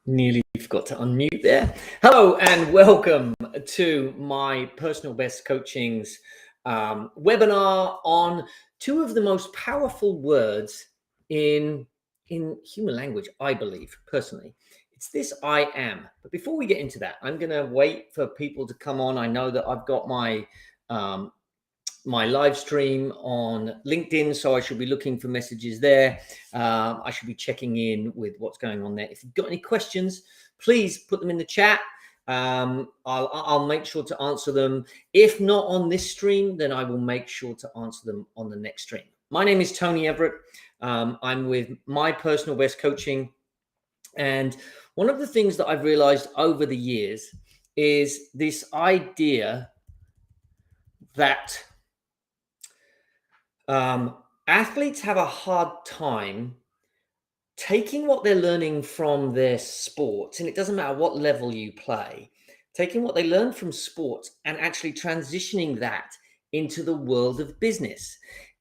Nearly forgot to unmute there. Hello and welcome to my personal best coaching's webinar on two of the most powerful words in human language, I believe personally. It's this I am. But before we get into that, I'm going to wait for people to come on. I know that I've got um, my live stream on LinkedIn, so I should be looking for messages there. I should be checking in with what's going on there. If you've got any questions, please put them in the chat. I'll make sure to answer them. If not on this stream, then I will make sure to answer them on the next stream. My name is Tony Everett. I'm with My Personal Best Coaching. And one of the things that I've realized over the years is this idea that athletes have a hard time taking what they're learning from their sports, and it doesn't matter what level you play, taking what they learn from sports and actually transitioning that into the world of business.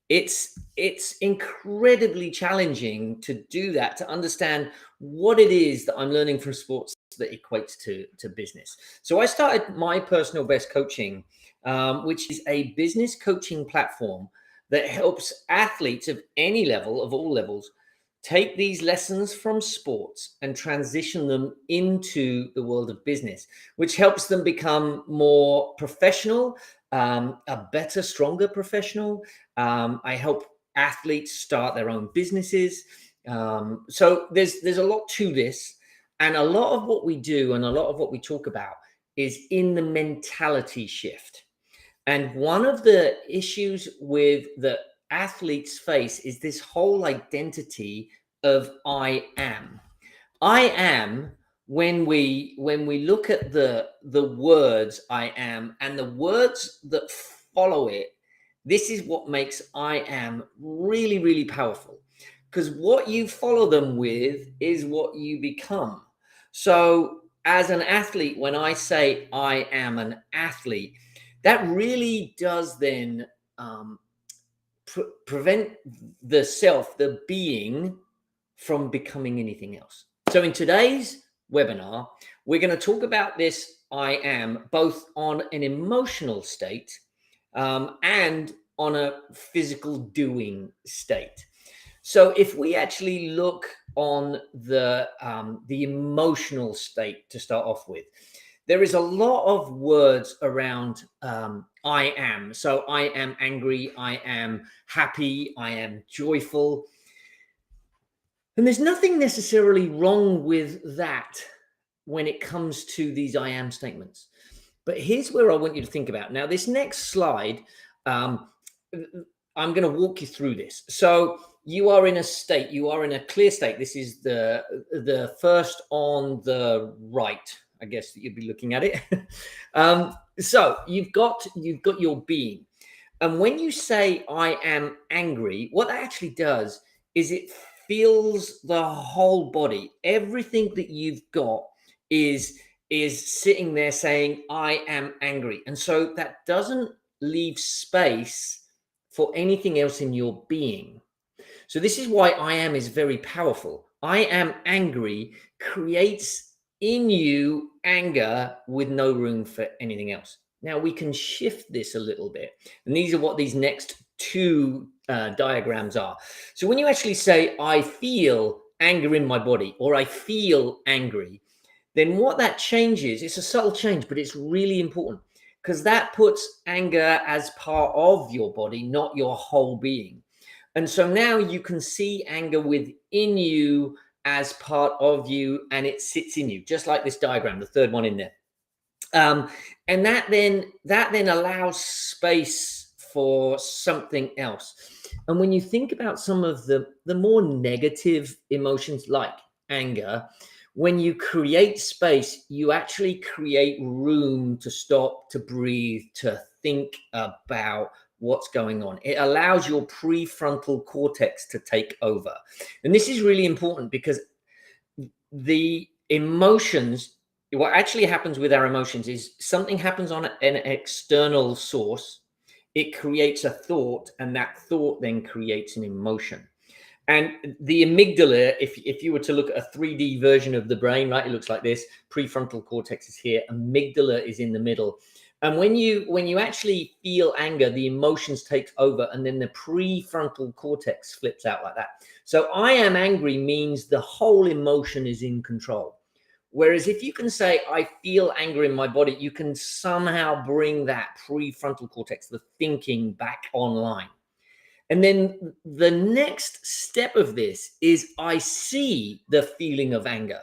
It's incredibly challenging to do that, to understand what it is that I'm learning from sports that equates to business. So I started My Personal Best Coaching, which is a business coaching platform that helps athletes of any level, of all levels, take these lessons from sports and transition them into the world of business, which helps them become more professional, a better, stronger professional. I help athletes start their own businesses. So there's a lot to this, and a lot of what we do and a lot of what we talk about is in the mentality shift. And one of the issues with the athletes face is this whole identity of I am. I am, when we look at the words I am and the words that follow it, this is what makes I am really, really powerful. Because what you follow them with is what you become. So as an athlete, when I say I am an athlete, that really does then prevent the self, the being, from becoming anything else. So in today's webinar, we're going to talk about this I am, both on an emotional state and on a physical doing state. So if we actually look on the emotional state to start off with, there is a lot of words around I am. So I am angry, I am happy, I am joyful. And there's nothing necessarily wrong with that when it comes to these I am statements. But here's where I want you to think about. Now, this next slide, I'm going to walk you through this. So you are in a state, you are in a clear state. This is the first on the right, I guess, that you'd be looking at it. So you've got your being. And when you say I am angry, what that actually does is it feels the whole body. Everything that you've got is sitting there saying I am angry. And so that doesn't leave space for anything else in your being. So this is why I am is very powerful. I am angry creates in you anger with no room for anything else. Now we can shift this a little bit. And these are what these next two diagrams are. So when you actually say, I feel anger in my body, or I feel angry, then what that changes, it's a subtle change, but it's really important because that puts anger as part of your body, not your whole being. And so now you can see anger within you as part of you, and it sits in you, just like this diagram, the third one in there. And that then allows space for something else. And when you think about some of the more negative emotions like anger, when you create space, you actually create room to stop, to breathe, to think about what's going on. It allows your prefrontal cortex to take over. And this is really important because the emotions, what actually happens with our emotions is something happens on an external source. It creates a thought, and that thought then creates an emotion. And the amygdala, if you were to look at a 3D version of the brain, right, it looks like this. Prefrontal cortex is here, amygdala is in the middle. And when you actually feel anger, the emotions take over, and then the prefrontal cortex flips out like that. So I am angry means the whole emotion is in control. Whereas if you can say, I feel anger in my body, you can somehow bring that prefrontal cortex, the thinking, back online. And then the next step of this is I see the feeling of anger.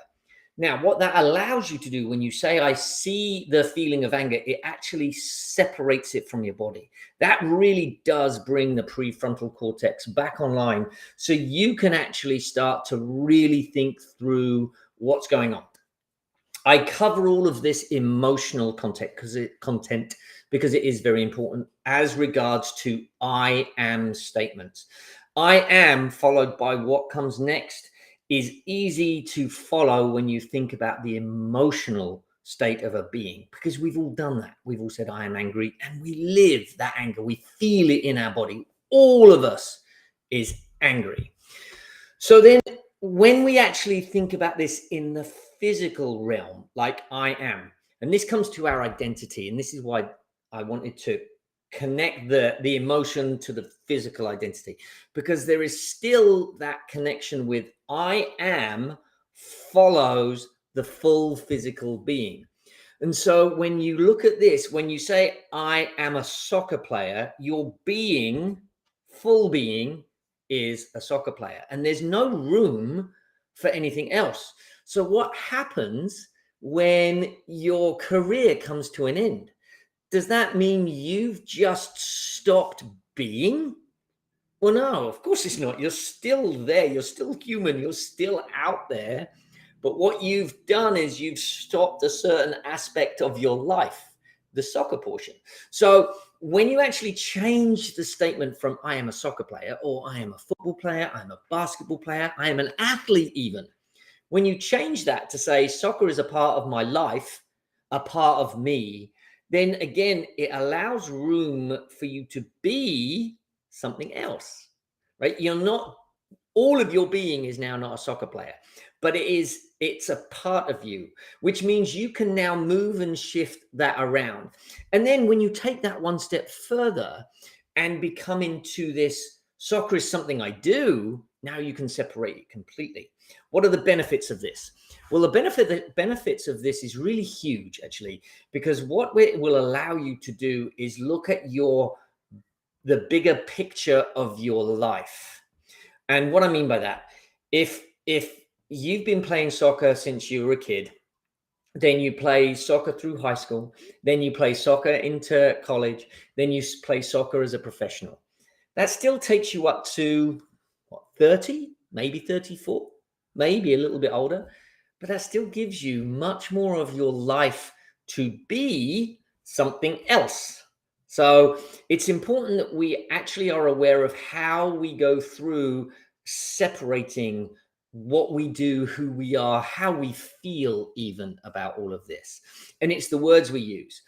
Now, what that allows you to do when you say, I see the feeling of anger, it actually separates it from your body. That really does bring the prefrontal cortex back online. So you can actually start to really think through what's going on. I cover all of this emotional content because it is very important as regards to I am statements. I am followed by what comes next is easy to follow when you think about the emotional state of a being, because we've all done that. We've all said I am angry, and we live that anger. We feel it in our body. All of us is angry. So then when we actually think about this in the physical realm, like I am, and this comes to our identity, and this is why I wanted to connect the emotion to the physical identity, because there is still that connection with I am follows the full physical being. And so when you look at this, when you say I am a soccer player, your being, full being, is a soccer player, and there's no room for anything else. So what happens when your career comes to an end? Does that mean you've just stopped being? Well, no, of course it's not. You're still there. You're still human. You're still out there. But what you've done is you've stopped a certain aspect of your life, the soccer portion. So when you actually change the statement from I am a soccer player, or I am a football player, I'm a basketball player, I am an athlete even, when you change that to say soccer is a part of my life, a part of me, then again, it allows room for you to be something else, right? You're not, all of your being is now not a soccer player, but it's a part of you, which means you can now move and shift that around. And then when you take that one step further and become into this, soccer is something I do, now you can separate it completely. What are the benefits of this? Well, the benefits of this is really huge, actually, because what it will allow you to do is look at the bigger picture of your life. And what I mean by that, if you've been playing soccer since you were a kid, then you play soccer through high school, then you play soccer into college, then you play soccer as a professional. That still takes you up to what, 30, maybe 34, maybe a little bit older, but that still gives you much more of your life to be something else. So it's important that we actually are aware of how we go through separating what we do, who we are, how we feel even about all of this. And it's the words we use.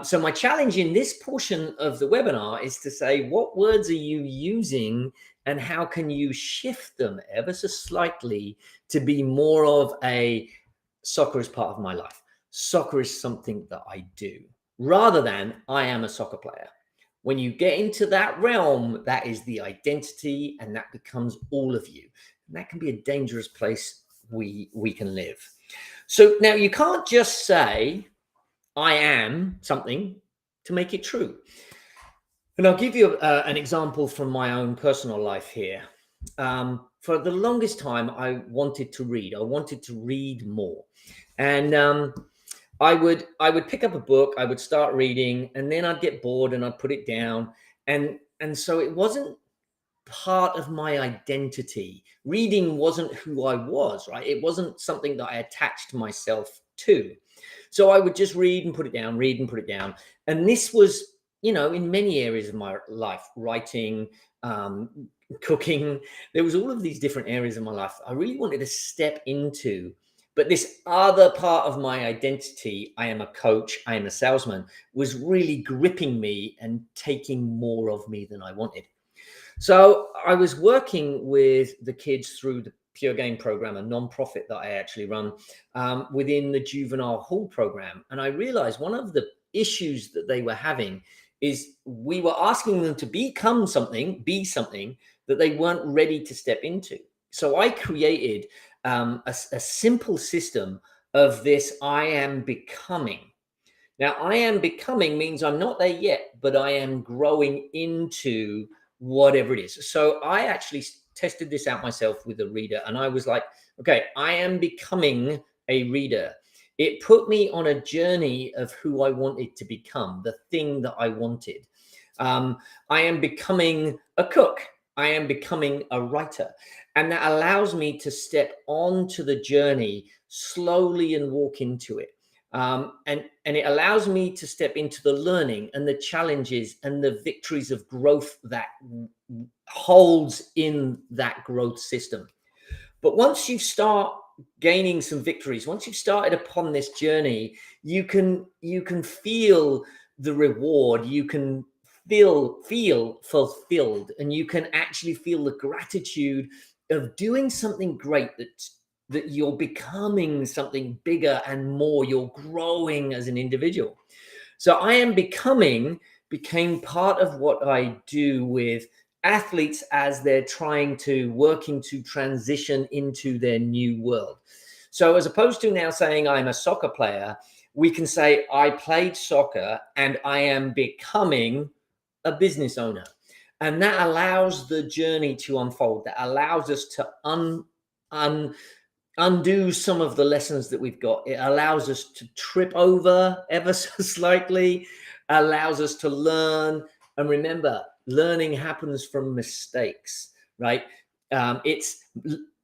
So my challenge in this portion of the webinar is to say, what words are you using and how can you shift them ever so slightly to be more of a soccer is part of my life. Soccer is something that I do, rather than I am a soccer player. When you get into that realm, that is the identity and that becomes all of you. And that can be a dangerous place we can live. So now you can't just say, I am something to make it true. And I'll give you an example from my own personal life here. For the longest time, I wanted to read. I wanted to read more. And I would pick up a book, I would start reading, and then I'd get bored and I'd put it down. And so it wasn't part of my identity. Reading wasn't who I was, right? It wasn't something that I attached myself to. So I would just read and put it down, read and put it down. And this was, in many areas of my life, writing, cooking, there was all of these different areas of my life I really wanted to step into. But this other part of my identity, I am a coach, I am a salesman, was really gripping me and taking more of me than I wanted. So I was working with the kids through the Pure Game program, a non-profit that I actually run within the juvenile hall program. And I realized one of the issues that they were having is we were asking them to become something, be something that they weren't ready to step into. So I created a simple system of this I am becoming. Now, I am becoming means I'm not there yet, but I am growing into whatever it is. So I actually tested this out myself with a reader, and I was like, okay, I am becoming a reader. It put me on a journey of who I wanted to become, the thing that I wanted. I am becoming a cook. I am becoming a writer. And that allows me to step onto the journey slowly and walk into it. And it allows me to step into the learning and the challenges and the victories of growth that holds in that growth system. But once you start gaining some victories, once you've started upon this journey, you can feel the reward, you can feel fulfilled, and you can actually feel the gratitude of doing something great, that you're becoming something bigger and more, you're growing as an individual. So I am becoming became part of what I do with athletes as they're working to transition into their new world. So as opposed to now saying I'm a soccer player, we can say I played soccer and I am becoming a business owner. And that allows the journey to unfold. That allows us to un undo some of the lessons that we've got. It allows us to trip over ever so slightly, allows us to learn. And remember, learning happens from mistakes, right? It's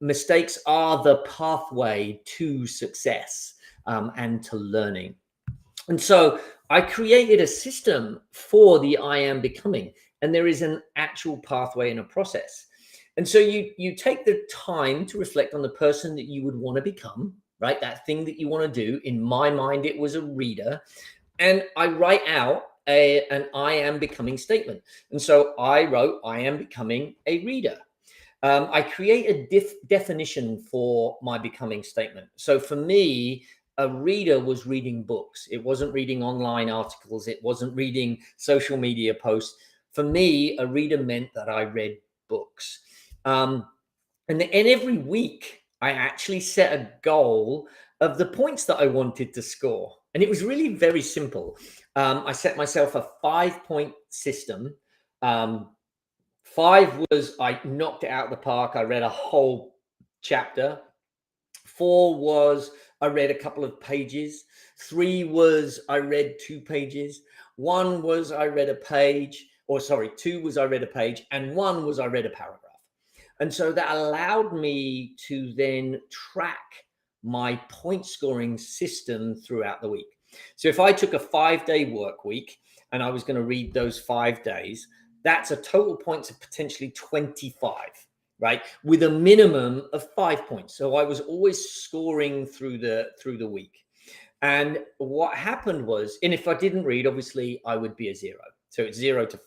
mistakes are the pathway to success and to learning. And so I created a system for the I am becoming, and there is an actual pathway and a process. And so you take the time to reflect on the person that you would want to become, right? That thing that you want to do. In my mind, it was a reader. And I write out an I am becoming statement. And so I wrote, I am becoming a reader. I create a definition for my becoming statement. So for me, a reader was reading books. It wasn't reading online articles. It wasn't reading social media posts. For me, a reader meant that I read books. And every week, I actually set a goal of the points that I wanted to score. And it was really very simple. I set myself a 5-point system. Five was I knocked it out of the park. I read a whole chapter. Four was I read a couple of pages. Three was I read 2 pages. One was I read a page, or sorry, two was I read a page, and one was I read a paragraph. And so that allowed me to then track my point scoring system throughout the week. So if I took a 5-day work week and I was going to read those 5 days, that's a total points of potentially 25, right? With a minimum of 5 points. So I was always scoring through the week. And what happened was, and if I didn't read, obviously I would be a 0. So it's 0 to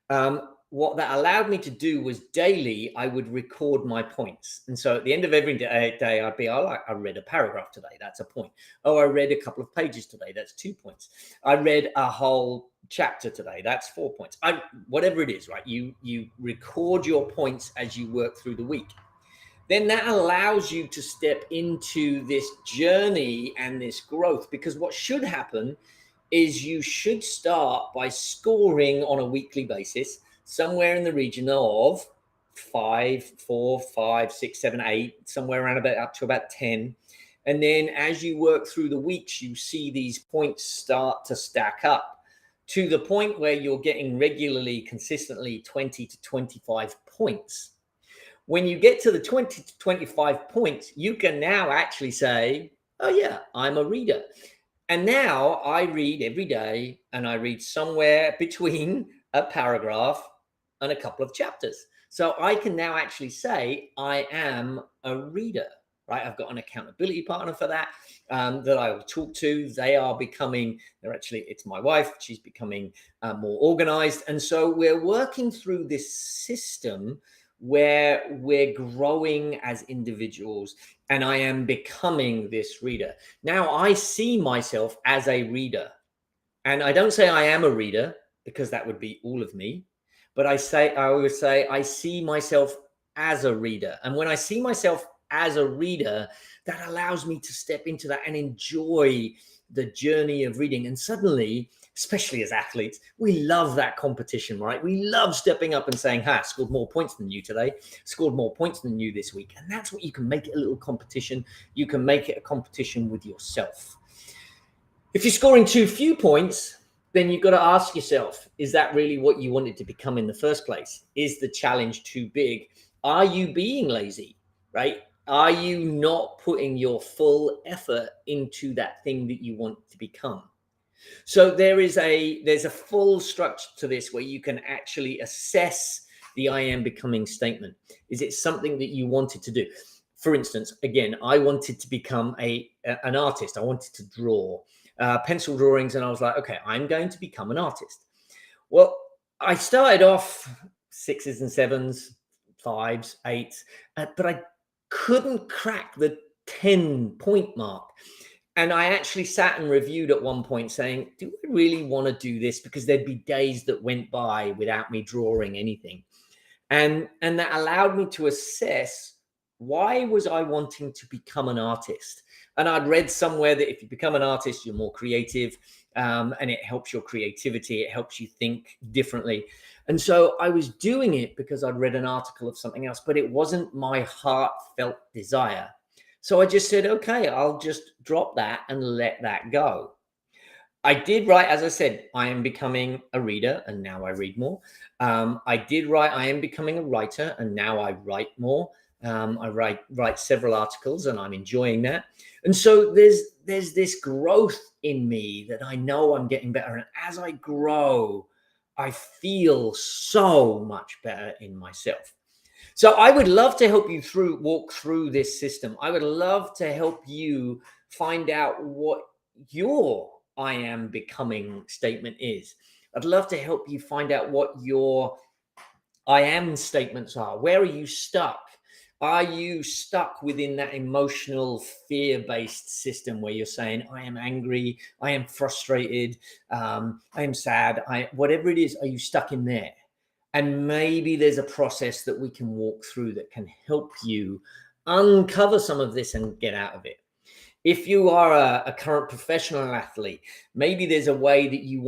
5. What that allowed me to do was daily, I would record my points. And so at the end of every day I'd be, I read a paragraph today. That's a point. Oh, I read a couple of pages today. That's 2 points. I read a whole chapter today. That's 4 points. Whatever it is, right? You record your points as you work through the week. Then that allows you to step into this journey and this growth, because what should happen is you should start by scoring on a weekly basis somewhere in the region of 5, 4, 5, 6, 7, 8, somewhere around about up to about 10. And then as you work through the weeks, you see these points start to stack up to the point where you're getting regularly, consistently 20 to 25 points. When you get to the 20 to 25 points, you can now actually say, oh yeah, I'm a reader. And now I read every day, and I read somewhere between a paragraph and a couple of chapters. So I can now actually say I am a reader, right? I've got an accountability partner for that, that I will talk to. It's my wife. She's becoming more organized. And so we're working through this system where we're growing as individuals, and I am becoming this reader. Now I see myself as a reader, and I don't say I am a reader because that would be all of me, but I always say I see myself as a reader. And when I see myself as a reader, that allows me to step into that and enjoy the journey of reading. And suddenly, especially as athletes, we love that competition, right? We love stepping up and saying, "Ha, scored more points than you today, scored more points than you this week." And that's what you can make it a little competition. You can make it a competition with yourself. If you're scoring too few points, then you've got to ask yourself, is that really what you wanted to become in the first place? Is the challenge too big? Are you being lazy, right? Are you not putting your full effort into that thing that you want to become? So there's a full structure to this where you can actually assess the I am becoming statement. Is it something that you wanted to do? For instance, again, I wanted to become an artist. I wanted to draw pencil drawings, and I was like, okay, I'm going to become an artist. Well, I started off sixes and sevens, fives, eights, but I couldn't crack the 10-point mark. And I actually sat and reviewed at one point saying, do I really want to do this? Because there'd be days that went by without me drawing anything. And that allowed me to assess, why was I wanting to become an artist? And I'd read somewhere that if you become an artist, you're more creative, and it helps your creativity. It helps you think differently. And so I was doing it because I'd read an article of something else, but it wasn't my heartfelt desire. So I just said, okay, I'll just drop that and let that go. I did write, as I said, I am becoming a reader, and now I read more. I did write, I am becoming a writer, and now I write more. I write several articles, and I'm enjoying that. And so there's this growth in me that I know I'm getting better. And as I grow, I feel so much better in myself. So I would love to help you walk through this system. I would love to help you find out what your I am becoming statement is. I'd love to help you find out what your I am statements are. Where are you stuck? Are you stuck within that emotional fear-based system where you're saying, I am angry, I am frustrated, I am sad, whatever it is, are you stuck in there? And maybe there's a process that we can walk through that can help you uncover some of this and get out of it. If you are a current professional athlete, maybe there's a way that you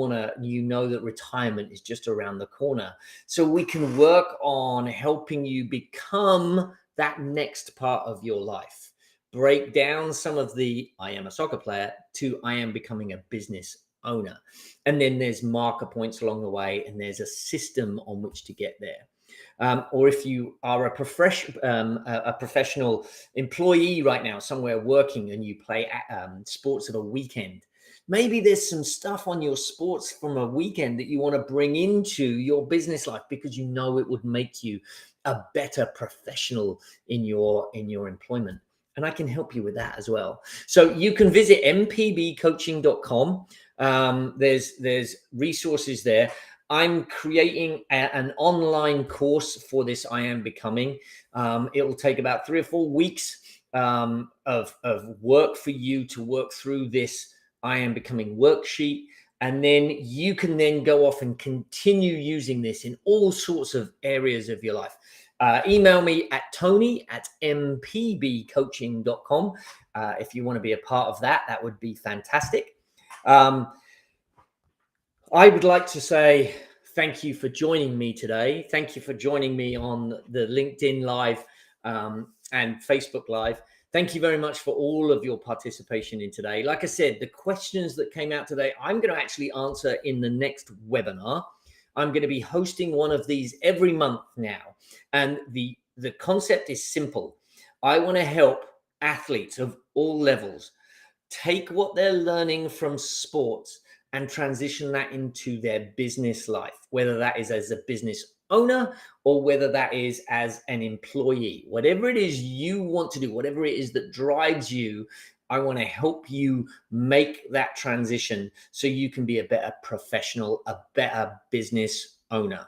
know that retirement is just around the corner. So we can work on helping you become that next part of your life. Break down some of the I am a soccer player to I am becoming a business owner. And then there's marker points along the way, and there's a system on which to get there. Or if you are a professional employee right now, somewhere working, and you play sports of a weekend, maybe there's some stuff on your sports from a weekend that you want to bring into your business life because you know it would make you a better professional in your employment. And I can help you with that as well. So you can visit mpbcoaching.com. There's resources there. I'm creating an online course for this I am becoming. It will take about 3 or 4 weeks of work for you to work through this I am becoming worksheet. And then you can then go off and continue using this in all sorts of areas of your life. Email me at tony@mpbcoaching.com. If you want to be a part of that, that would be fantastic. I would like to say thank you for joining me today. Thank you for joining me on the LinkedIn Live and Facebook Live. Thank you very much for all of your participation in today. Like I said, the questions that came out today, I'm going to actually answer in the next webinar. I'm going to be hosting one of these every month now. And the concept is simple. I want to help athletes of all levels take what they're learning from sports and transition that into their business life, whether that is as a business owner or whether that is as an employee. Whatever it is you want to do, whatever it is that drives you, I want to help you make that transition so you can be a better professional, a better business owner.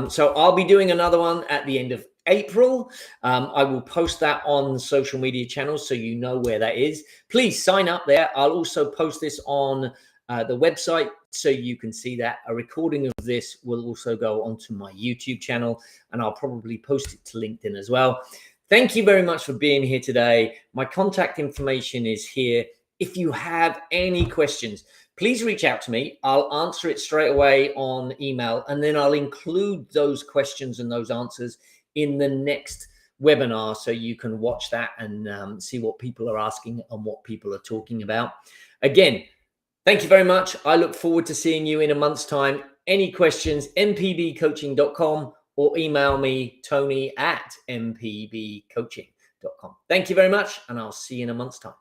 So I'll be doing another one at the end of April. I will post that on social media channels so you know where that is. Please sign up there. I'll also post this on the website so you can see that. A recording of this will also go onto my YouTube channel, and I'll probably post it to LinkedIn as well. Thank you very much for being here today. My contact information is here. If you have any questions, please reach out to me. I'll answer it straight away on email, and then I'll include those questions and those answers in the next webinar so you can watch that and see what people are asking and what people are talking about. Again, thank you very much. I look forward to seeing you in a month's time. Any questions, mpbcoaching.com, or email me, tony@mpbcoaching.com. Thank you very much, and I'll see you in a month's time.